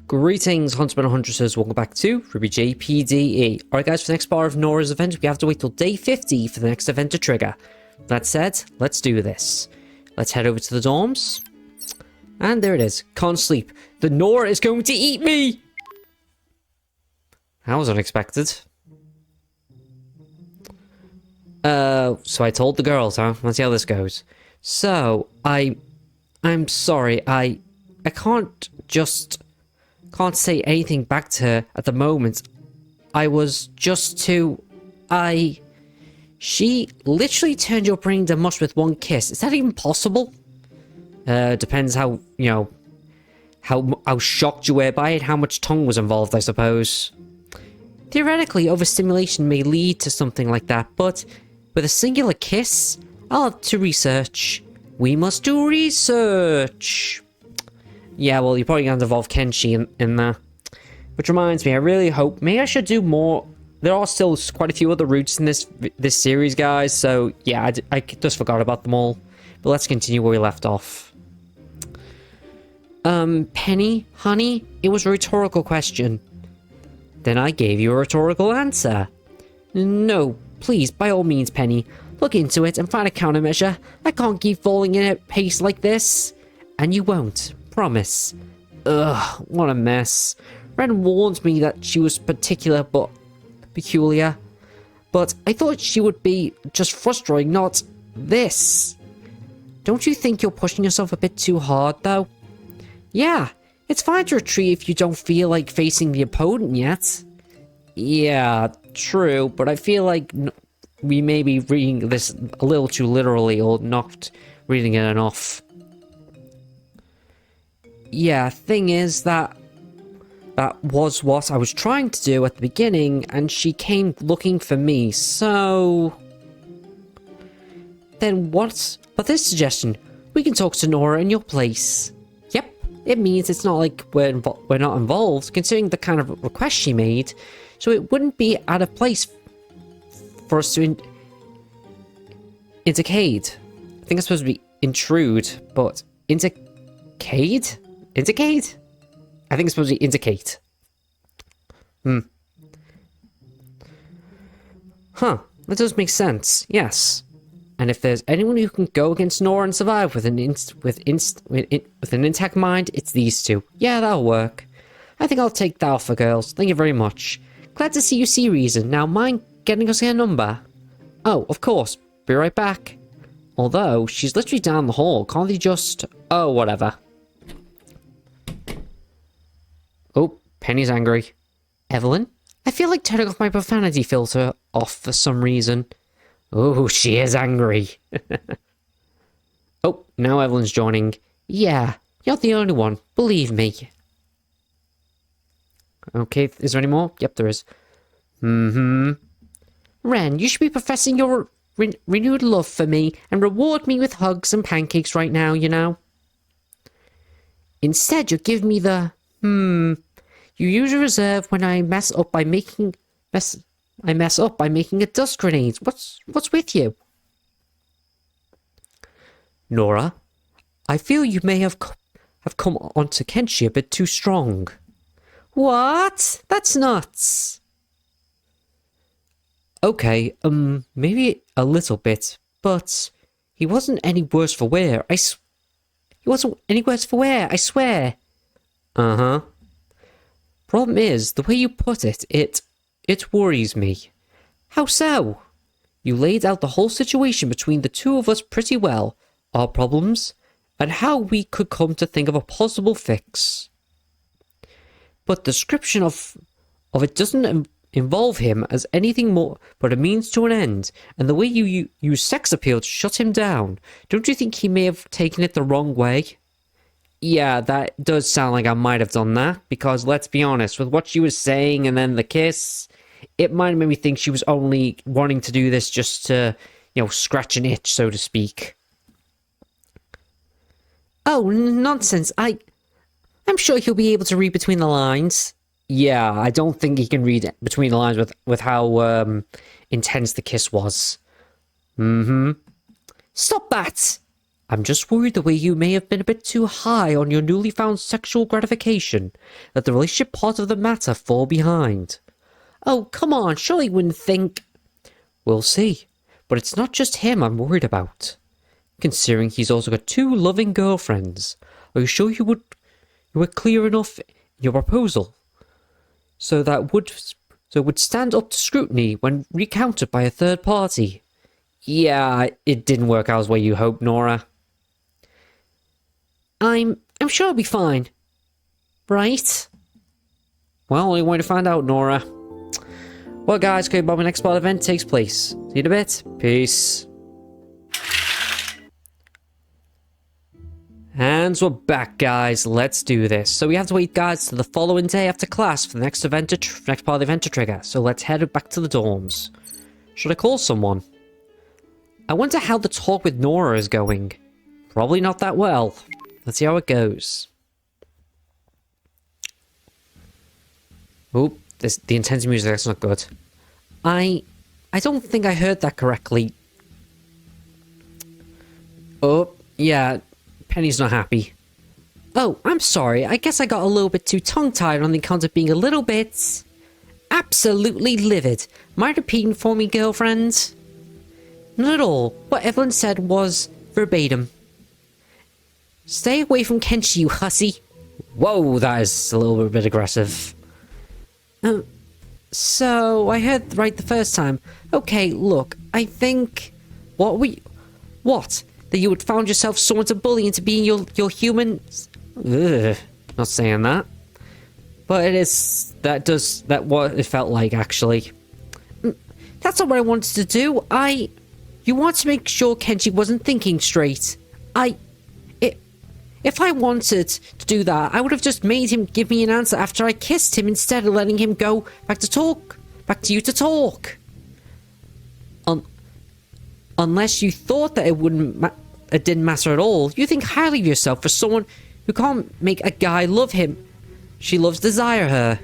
Greetings, huntsmen and huntresses. Welcome back to RWBY-JPDE. Alright guys, for the next part of Nora's event, we have to wait till day 50 for the next event to trigger. That said, let's do this. Let's head over to the dorms. And there it is. Can't sleep. The Nora is going to eat me! That was unexpected. So I told the girls, huh? Let's see how this goes. So, I'm sorry, I can't say anything back to her at the moment. I was just too... She literally turned your brain to mush with one kiss. Is that even possible? Depends how, you know, how shocked you were by it, how much tongue was involved, I suppose. Theoretically, overstimulation may lead to something like that, but with a singular kiss, I'll have to research. We must do research. Yeah, well, you're probably going to involve Kenchi in there. Which reminds me, I really hope... Maybe I should do more... There are still quite a few other routes in this series, guys. So, yeah, I just forgot about them all. But let's continue where we left off. Penny, honey, it was a rhetorical question. Then I gave you a rhetorical answer. No, please, by all means, Penny. Look into it and find a countermeasure. I can't keep falling in at pace like this. And you won't. Promise. Ugh, what a mess. Ren warned me that she was peculiar. But I thought she would be just frustrating, not this. Don't you think you're pushing yourself a bit too hard, though? Yeah, it's fine to retreat if you don't feel like facing the opponent yet. Yeah, true, but I feel like we may be reading this a little too literally or not reading it enough. Yeah, thing is that was what I was trying to do at the beginning, and she came looking for me, so... Then what? But this suggestion, we can talk to Nora in your place. Yep, it means it's not like we're not involved, considering the kind of request she made, so it wouldn't be out of place for us to intercade. I think it's supposed to be intrude, but intercade? Indicate? I think it's supposed to be indicate. Huh, that does make sense, yes. And if there's anyone who can go against Nora and survive with an intact mind, it's these two. Yeah, that'll work. I think I'll take that offer, girls. Thank you very much. Glad to see you see reason. Now, mind getting us her number? Oh, of course. Be right back. Although, she's literally down the hall. Can't they just... Oh, whatever. Oh, Penny's angry. Evelyn? I feel like turning off my profanity filter off for some reason. Oh, she is angry. Oh, now Evelyn's joining. Yeah, you're the only one. Believe me. Okay, is there any more? Yep, there is. Ren, you should be professing your renewed love for me and reward me with hugs and pancakes right now, you know. Instead, you give me the... You usually reserve when I mess up by making a dust grenade. What's with you? Nora, I feel you may have come onto Kenchi a bit too strong. What? That's nuts. Okay, maybe a little bit, but he wasn't any worse for wear. He wasn't any worse for wear, I swear. Uh-huh. Problem is, the way you put it, it worries me. How so? You laid out the whole situation between the two of us pretty well, our problems, and how we could come to think of a possible fix. But the description of it doesn't involve him as anything more but a means to an end, and the way you use sex appeal to shut him down, don't you think he may have taken it the wrong way? Yeah, that does sound like I might have done that, because let's be honest, with what she was saying and then the kiss, it might have made me think she was only wanting to do this just to, you know, scratch an itch, so to speak. Oh, nonsense, I'm sure he'll be able to read between the lines. Yeah, I don't think he can read between the lines with how intense the kiss was. Stop that! I'm just worried the way you may have been a bit too high on your newly found sexual gratification, let the relationship part of the matter fall behind. Oh, come on, surely you wouldn't think... We'll see. But it's not just him I'm worried about. Considering he's also got 2 loving girlfriends. Are you sure you were clear enough in your proposal? So it would stand up to scrutiny when recounted by a third party. Yeah, it didn't work out as well you hoped, Nora. I'm sure it'll be fine. Right? Well, only way to find out, Nora. Well, guys, okay, but my next part event takes place. See you in a bit. Peace. And we're back, guys. Let's do this. So we have to wait, guys, to the following day after class for the next part of the event to trigger. So let's head back to the dorms. Should I call someone? I wonder how the talk with Nora is going. Probably not that well. Let's see how it goes. Oh, the intense music, that's not good. I don't think I heard that correctly. Oh, yeah, Penny's not happy. Oh, I'm sorry. I guess I got a little bit too tongue-tied on the account of being a little bit... absolutely livid. Mind repeating for me, girlfriend? Not at all. What Evelyn said was verbatim. Stay away from Kenchi, you hussy. Whoa, that is a little bit aggressive. So, I heard right the first time. Okay, look, I think... What? That you had found yourself someone to bully into being your human... Ugh, not saying that. But it is... That's what it felt like, actually. That's not what I wanted to do. You want to make sure Kenchi wasn't thinking straight. If I wanted to do that, I would have just made him give me an answer after I kissed him instead of letting him go back to you to talk. Unless you thought that it didn't matter at all. You think highly of yourself for someone who can't make a guy love him. She loves desire her.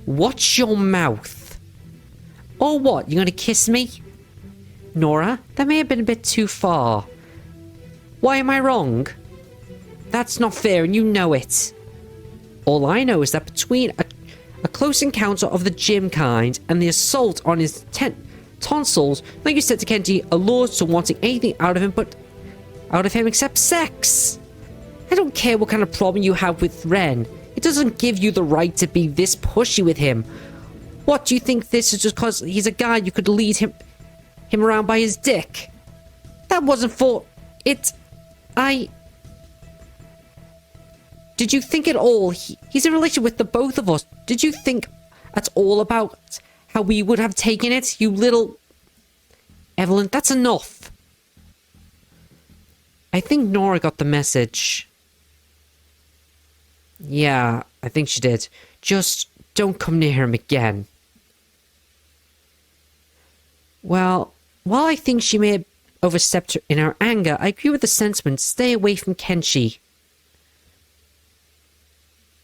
Watch your mouth. Or what, you're gonna kiss me? Nora, that may have been a bit too far. Why am I wrong? That's not fair and you know it. All I know is that between a close encounter of the gym kind and the assault on his tonsils, like you said to Kenji, allures to wanting anything out of him except sex. I don't care what kind of problem you have with Ren. It doesn't give you the right to be this pushy with him. What, do you think this is just because he's a guy you could lead him around by his dick? That wasn't for it. Did you think at all he's in a relationship with the both of us? Did you think at all about how we would have taken it, you little... Evelyn, that's enough. I think Nora got the message. Yeah, I think she did. Just don't come near him again. Well, while I think she may have overstepped in her anger, I agree with the sentiment. Stay away from Kenchi.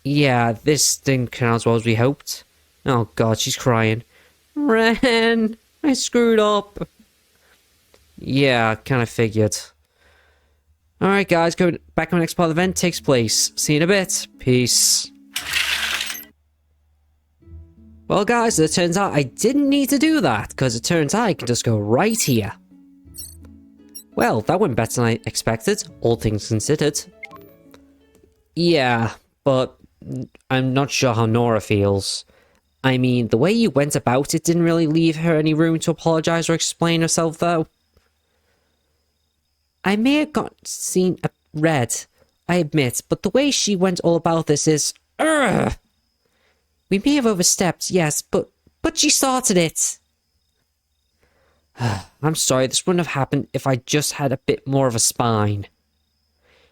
Yeah, this didn't turn out as well as we hoped. Oh god, she's crying. Ren, I screwed up. Yeah, kind of figured. Alright guys, go back when the next part of the event takes place. See you in a bit. Peace. Well guys, it turns out I didn't need to do that, because it turns out I can just go right here. Well, that went better than I expected, all things considered. Yeah, but I'm not sure how Nora feels. I mean, the way you went about it didn't really leave her any room to apologize or explain herself, though. I may have seen a red, I admit, but the way she went all about this is... Urgh! We may have overstepped, yes, but she started it. I'm sorry, this wouldn't have happened if I just had a bit more of a spine.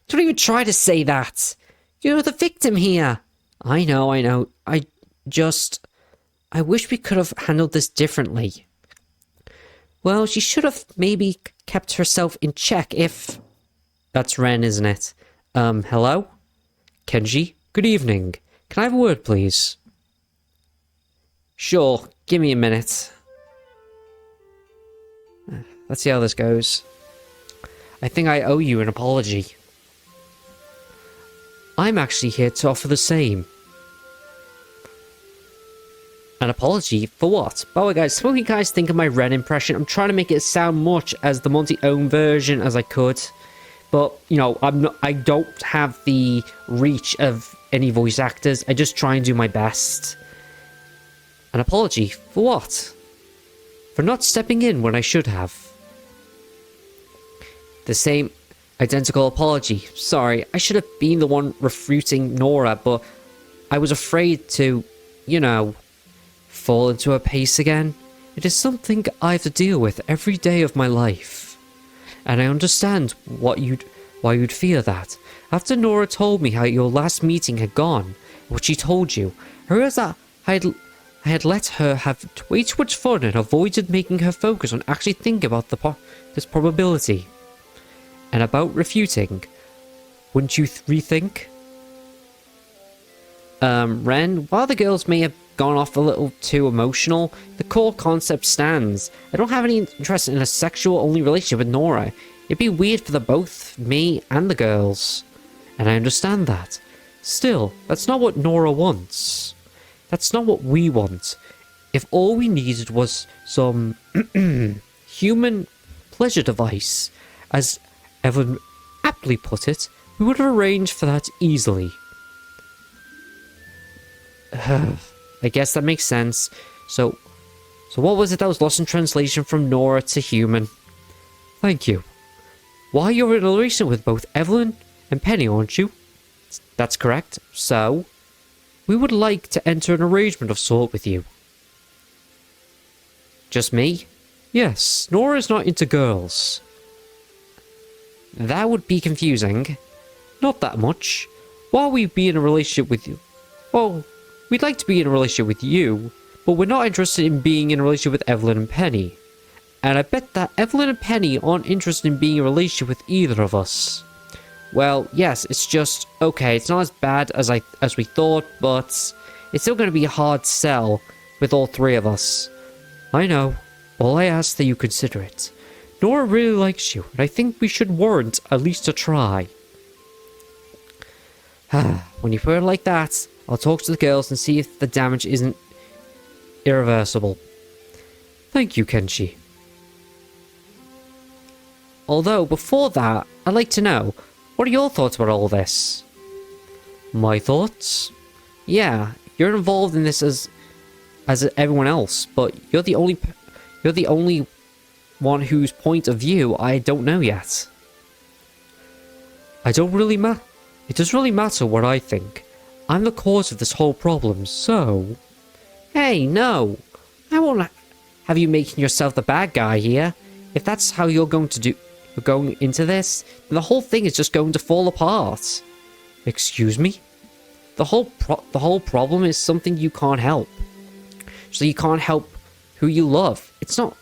Don't even try to say that. You're the victim here. I know. I wish we could have handled this differently. Well, she should have maybe kept herself in check if... That's Ren, isn't it? Hello? Kenji? Good evening. Can I have a word, please? Sure, give me a minute. Let's see how this goes. I think I owe you an apology. I'm actually here to offer the same. An apology? For what? By the way, guys, what do you guys think of my Ren impression? I'm trying to make it sound much as the Monty-own version as I could. But, you know, I don't have the reach of any voice actors. I just try and do my best. An apology? For what? For not stepping in when I should have. The same identical apology. Sorry, I should have been the one refuting Nora, but I was afraid to, you know, fall into her pace again. It is something I have to deal with every day of my life. And I understand why you'd fear that. After Nora told me how your last meeting had gone, what she told you, I realized that I had let her have way too much fun and avoided making her focus on actually thinking about this probability. And about refuting. Wouldn't you rethink? Ren, while the girls may have gone off a little too emotional, the core concept stands. I don't have any interest in a sexual-only relationship with Nora. It'd be weird for both me and the girls. And I understand that. Still, that's not what Nora wants. That's not what we want. If all we needed was some human pleasure device, as Evelyn aptly put it, we would have arranged for that easily. I guess that makes sense. So what was it that was lost in translation from Nora to human? Thank you. Why, you're in a relation with both Evelyn and Penny, aren't you? That's correct. So, we would like to enter an arrangement of sort with you. Just me? Yes, Nora is not into girls. That would be confusing. Not that much. While we be in a relationship with you... Well, we'd like to be in a relationship with you, but we're not interested in being in a relationship with Evelyn and Penny. And I bet that Evelyn and Penny aren't interested in being in a relationship with either of us. Well, yes, it's just... Okay, it's not as bad as we thought, but... It's still going to be a hard sell with all three of us. I know. All I ask that you consider it. Nora really likes you, and I think we should warrant at least a try. When you put it like that, I'll talk to the girls and see if the damage isn't irreversible. Thank you, Kenchi. Although, before that, I'd like to know, what are your thoughts about all this? My thoughts? Yeah, you're involved in this as everyone else, but you're the only one whose point of view I don't know yet. It doesn't really matter what I think. I'm the cause of this whole problem, so... Hey, no! I won't have you making yourself the bad guy here. If that's how you're going into this, then the whole thing is just going to fall apart. Excuse me? The whole problem is something you can't help. So you can't help who you love. It's not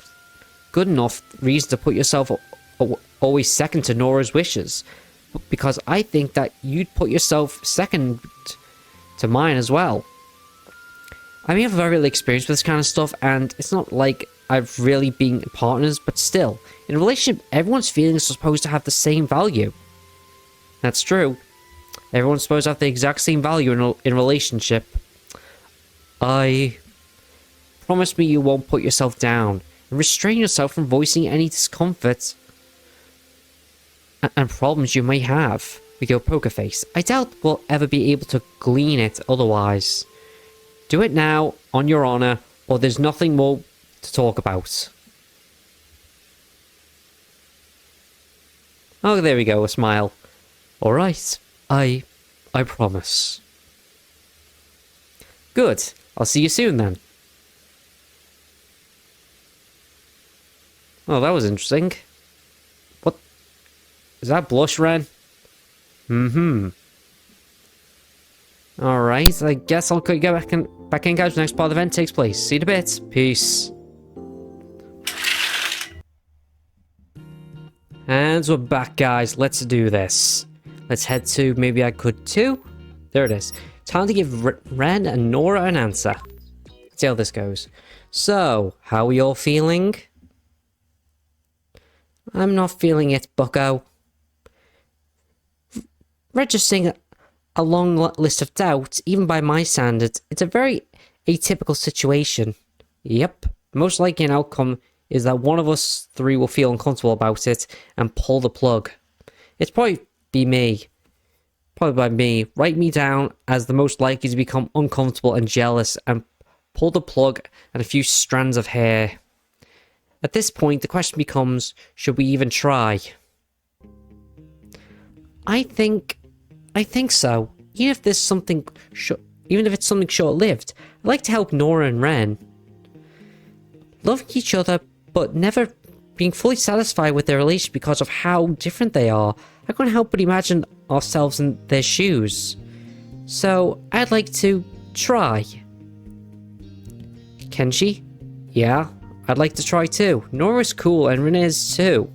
good enough reason to put yourself always second to Nora's wishes. Because I think that you'd put yourself second to mine as well. I mean, I have very little experience with this kind of stuff, and it's not like I've really been partners, but still, in a relationship, everyone's feelings are supposed to have the same value. That's true. Everyone's supposed to have the exact same value in a relationship. Promise me you won't put yourself down, and restrain yourself from voicing any discomfort and problems you may have with your poker face. I doubt we'll ever be able to glean it otherwise. Do it now, on your honor, or there's nothing more to talk about. Oh, there we go, a smile. Alright, I promise. Good, I'll see you soon then. Oh, that was interesting. What? Is that blush, Ren? Alright, I guess I'll get back in, guys. The next part of the event takes place. See you in a bit. Peace. And we're back, guys. Let's do this. Let's head to Maybe I Could Too. There it is. Time to give Ren and Nora an answer. Let's see how this goes. So, how are you all feeling? I'm not feeling it, bucko. registering a long list of doubts, even by my standards, it's a very atypical situation. Yep, most likely an outcome is that one of us three will feel uncomfortable about it and pull the plug. It's probably be me. Probably by me. Write me down as the most likely to become uncomfortable and jealous and pull the plug and a few strands of hair. At this point, the question becomes, should we even try? I think so. Even if it's something short-lived, I'd like to help Nora and Ren. Loving each other, but never being fully satisfied with their relationship because of how different they are. I can't help but imagine ourselves in their shoes. So, I'd like to try. Kenchi? Yeah, I'd like to try too. Nora's cool and Ren is too.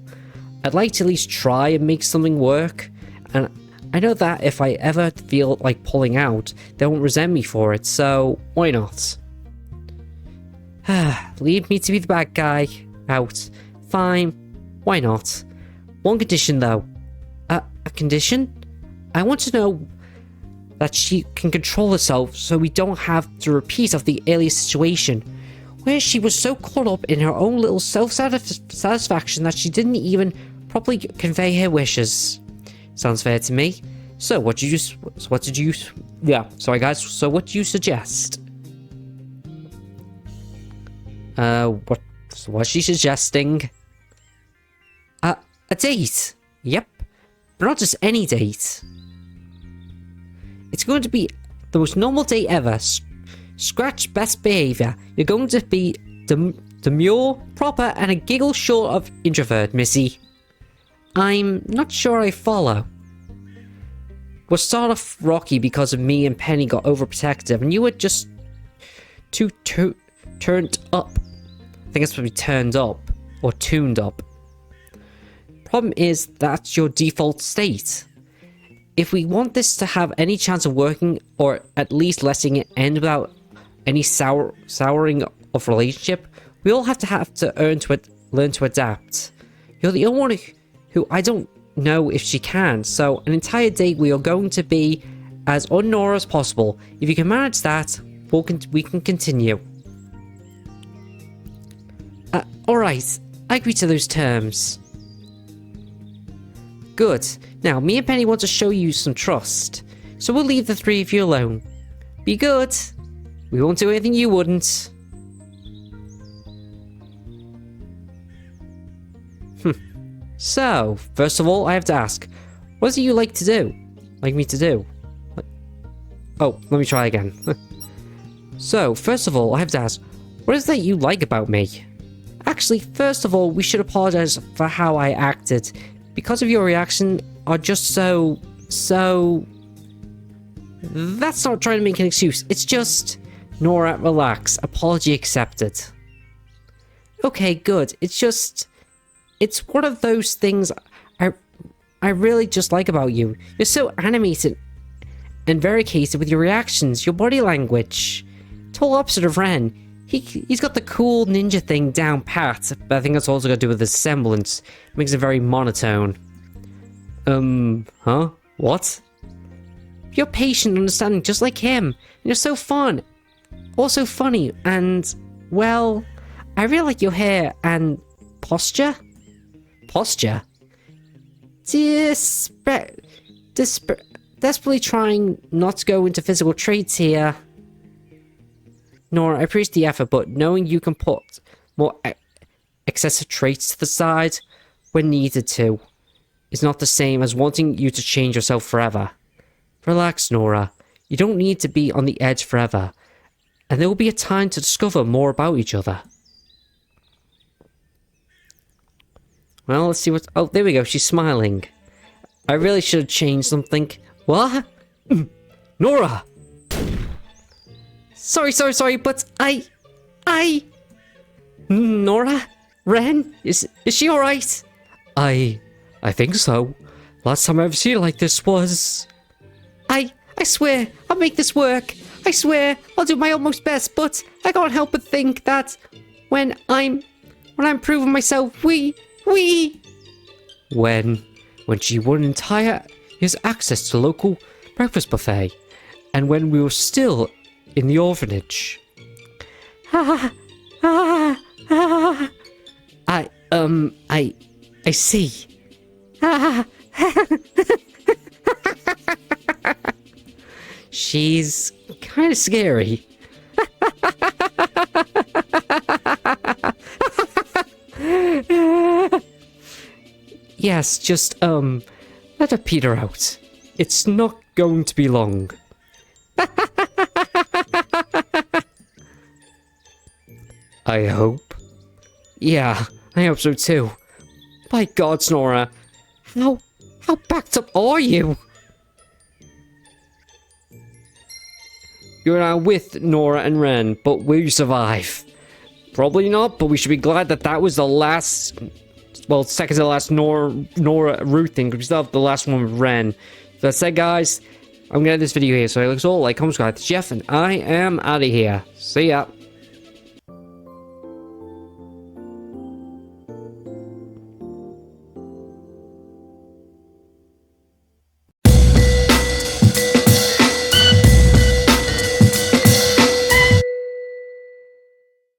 I'd like to at least try and make something work. And I know that if I ever feel like pulling out, they won't resent me for it, so why not? Leave me to be the bad guy. Out. Fine. Why not? One condition though. A condition? I want to know that she can control herself so we don't have to repeat of the earlier situation, where she was so caught up in her own little self-satisfaction that she didn't even properly convey her wishes. Sounds fair to me. So what did you suggest? What's she suggesting? A date. Yep. But not just any date. It's going to be the most normal date ever. Scratch best behavior. You're going to be demure, proper, and a giggle short of introvert, Missy. I'm not sure I follow. We'll start off rocky because of me and Penny got overprotective, and you were just too turned up. I think it's supposed to be turned up or tuned up. Problem is, that's your default state. If we want this to have any chance of working, or at least letting it end without any souring of relationship, we all have to learn to adapt. You're the only one who I don't know if she can, so an entire day we are going to be as un-Nora as possible. If you can manage that, we can continue. Alright, I agree to those terms. Good. Now, me and Penny want to show you some trust, so we'll leave the three of you alone. Be good. We won't do anything you wouldn't. So, first of all, I have to ask, what do you like to do? Like me to do? Oh, let me try again. So, first of all, I have to ask, what is that you like about me? Actually, first of all, we should apologize for how I acted. Because of your reaction are just so... That's not trying to make an excuse. It's just... Nora, relax. Apology accepted. Okay, good. It's just... It's one of those things I really just like about you. You're so animated and variegated with your reactions, your body language. Total opposite of Ren. He's got the cool ninja thing down pat, but I think that's also got to do with his semblance. It makes it very monotone. Huh? What? You're patient and understanding just like him. You're so fun. Also funny, and, well, I really like your hair and posture. Posture? Desperately trying not to go into physical traits here. Nora, I appreciate the effort, but knowing you can put more excessive traits to the side when needed to is not the same as wanting you to change yourself forever. Relax, Nora. You don't need to be on the edge forever, and there will be a time to discover more about each other. Well, let's see what... Oh, there we go. She's smiling. I really should have changed something. What? Nora! Sorry, but Nora? Ren? Is she alright? I think so. Last time I ever seen her like this was... I swear, I'll make this work. I swear, I'll do my utmost best, but I can't help but think that when I'm proving myself, when she won an entire He has access to local breakfast buffet. And when we were still in the orphanage... I see. She's kind of scary. Yes, just, let her peter out. It's not going to be long. I hope. Yeah, I hope so too. By God, Nora, how backed up are you? You're now with Nora and Ren, but will you survive? Probably not, but we should be glad that that was the last, well, second to the last Nora Ruth thing, because we still have the last one with Ren. So that said, guys, I'm gonna end this video here. So it looks all like, comment, subscribe. It's Jeff, and I am out of here. See ya.